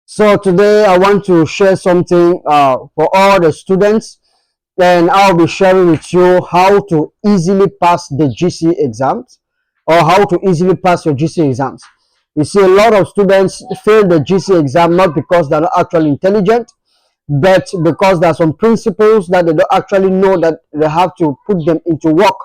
So today I want to share something for all the students, and I'll be sharing with you how to easily pass the GCE exams, or how to easily pass your GCE exams. You see, a lot of students fail the GCE exam not because they're not actually intelligent, but because there are some principles that they don't actually know that they have to put them into work.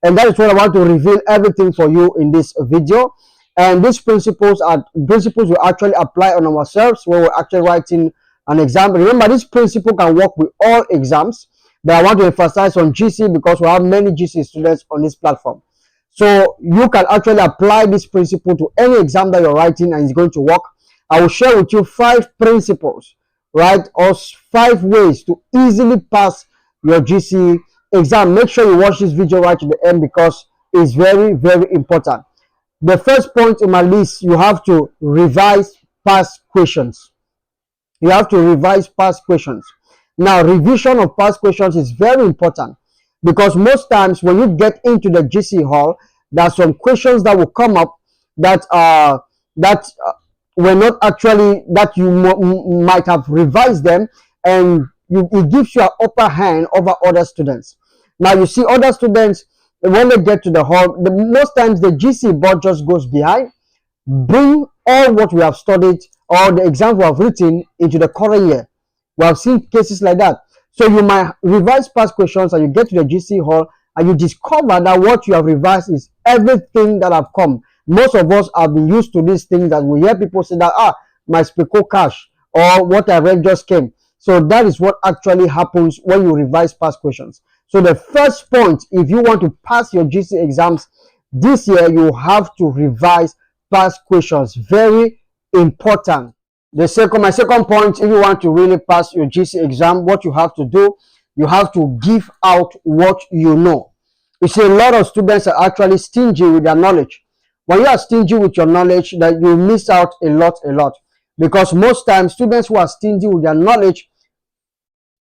And that is what I want to reveal everything for you in this video. And these principles are principles we actually apply on ourselves when we're actually writing an exam. Remember, this principle can work with all exams, but I want to emphasize on GC because we have many GC students on this platform. So you can actually apply this principle to any exam that you're writing and it's going to work. I will share with you 5 principles, right, or 5 ways to easily pass your GC exam. Make sure you watch this video right to the end because it's very, very important. The first point in my list, you have to revise past questions. You have to revise past questions. Now, revision of past questions is very important because most times when you get into the GC hall, there are some questions that will come up that were not actually, that you might have revised them, and it gives you an upper hand over other students. Now, you see, other students, when they get to the hall, most times the GC board just goes behind, bring all what we have studied or the exams we have written into the current year. We have seen cases like that. So you might revise past questions and you get to the GC hall and you discover that what you have revised is everything that have come. Most of us have been used to these things that we hear people say that, my speco cash or what I read just came. So that is what actually happens when you revise past questions. So the first point, if you want to pass your GC exams this year, you have to revise past questions. Very important. My second point, if you want to really pass your GC exam, what you have to do, you have to give out what you know. You see, a lot of students are actually stingy with their knowledge. When you are stingy with your knowledge, that you miss out a lot. Because most times, students who are stingy with their knowledge,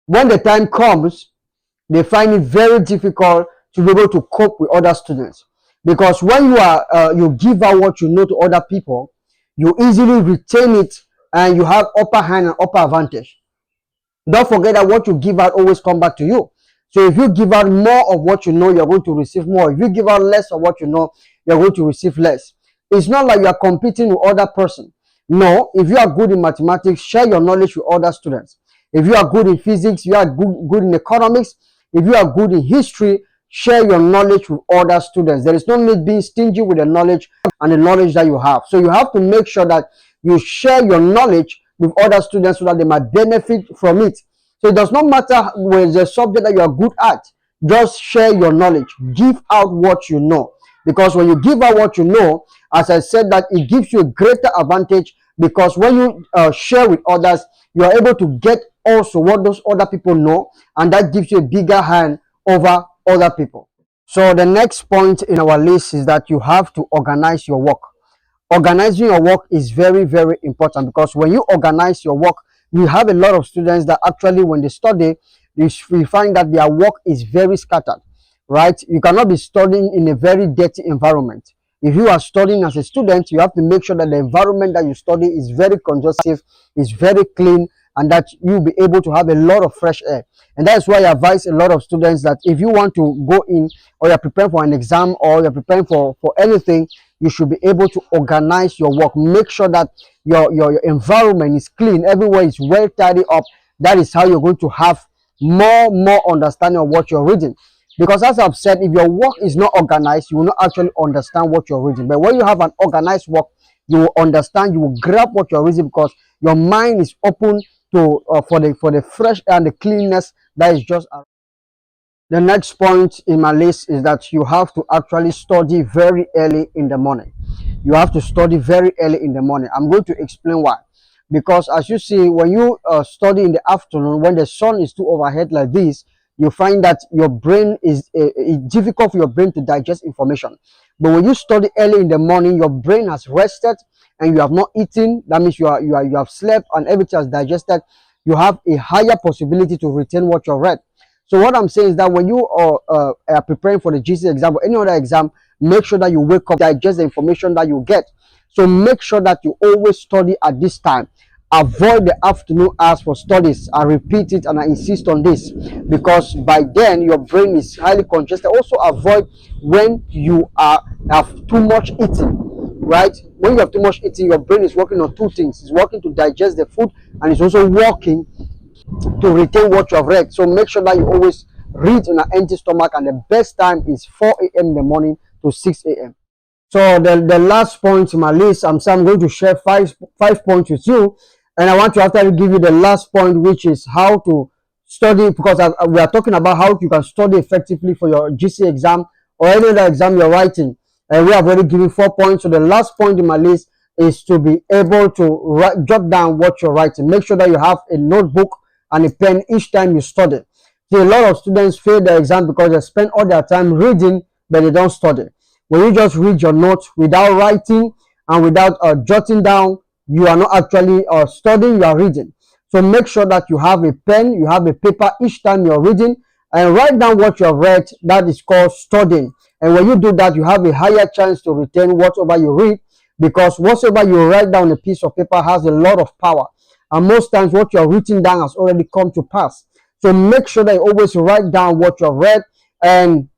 when the time comes, they find it very difficult to be able to cope with other students. Because when you give out what you know to other people, you easily retain it and you have upper hand and upper advantage. Don't forget that what you give out always come back to you. So if you give out more of what you know, you're going to receive more. If you give out less of what you know, you're going to receive less. It's not like you are competing with other person. No, if you are good in mathematics, share your knowledge with other students. If you are good in physics, you are good in economics, if you are good in history, share your knowledge with other students. There is no need being stingy with the knowledge and the knowledge that you have. So you have to make sure that you share your knowledge with other students so that they might benefit from it. So it does not matter with the subject that you are good at. Just share your knowledge. Give out what you know. Because when you give out what you know, as I said, that it gives you a greater advantage, because when you share with others, you are able to get also what those other people know, and that gives you a bigger hand over other people. So the next point in our list is that you have to organize your work. Organizing your work is very, very important, because when you organize your work, you have a lot of students that actually, when they study, we find that their work is very scattered, right? You cannot be studying in a very dirty environment. If you are studying as a student, you have to make sure that the environment that you study is very conducive, is very clean, and that you'll be able to have a lot of fresh air. And that's why I advise a lot of students that if you want to go in, or you're preparing for an exam, or you're preparing for anything, you should be able to organize your work. Make sure that your environment is clean, everywhere is well tidied up. That is how you're going to have more understanding of what you're reading. Because as I've said, if your work is not organized, you will not actually understand what you're reading. But when you have an organized work, you will understand, you will grab what you're reading, because your mind is open to for the fresh air and the cleanness that is just around. The next point in my list is that you have to actually study very early in the morning. You have to study very early in the morning. I'm going to explain why. Because as you see, when you study in the afternoon, when the sun is too overhead like this, you find that your brain is it's difficult for your brain to digest information. But when you study early in the morning, your brain has rested and you have not eaten. That means you have slept and everything has digested. You have a higher possibility to retain what you read. So what I'm saying is that when you are preparing for the GCE exam or any other exam, make sure that you wake up, digest the information that you get. So make sure that you always study at this time. avoid the afternoon hours for studies. I repeat it and I insist on this, because by then your brain is highly congested. Also avoid when you have too much eating, right? When you have too much eating, your brain is working on two things. It's working to digest the food, and it's also working to retain what you have read. So make sure that you always read on an empty stomach, and the best time is 4 a.m. in the morning to 6 a.m. So the last point in my list, I'm going to share five points with you, and I want to after give you the last point, which is how to study, because we are talking about how you can study effectively for your GCE exam or any other exam you're writing, and we have already given 4 points. So the last point in my list is to be able to jot down what you're writing. Make sure that you have a notebook and a pen each time you study. See, a lot of students fail the exam because they spend all their time reading, but they don't study. When you just read your notes without writing and without jotting down, you are not actually studying, you are reading. So make sure that you have a pen, you have a paper each time you're reading, and write down what you have read. That is called studying. And when you do that, you have a higher chance to retain whatever you read, because whatever you write down on a piece of paper has a lot of power. And most times what you have written down has already come to pass. So make sure that you always write down what you have read, and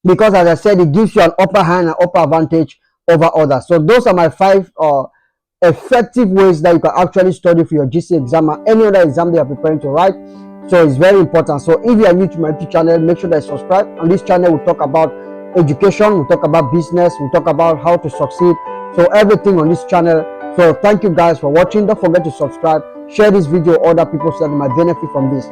because as I said, it gives you an upper hand and upper advantage over others. So those are my 5 effective ways that you can actually study for your GCE exam or any other exam that you're preparing to write. So it's very important. So if you are new to my YouTube channel, make sure that you subscribe. On this channel, we talk about education, we talk about business, we talk about how to succeed. So everything on this channel. So thank you guys for watching. Don't forget to subscribe, share this video with other people so that they might benefit from this.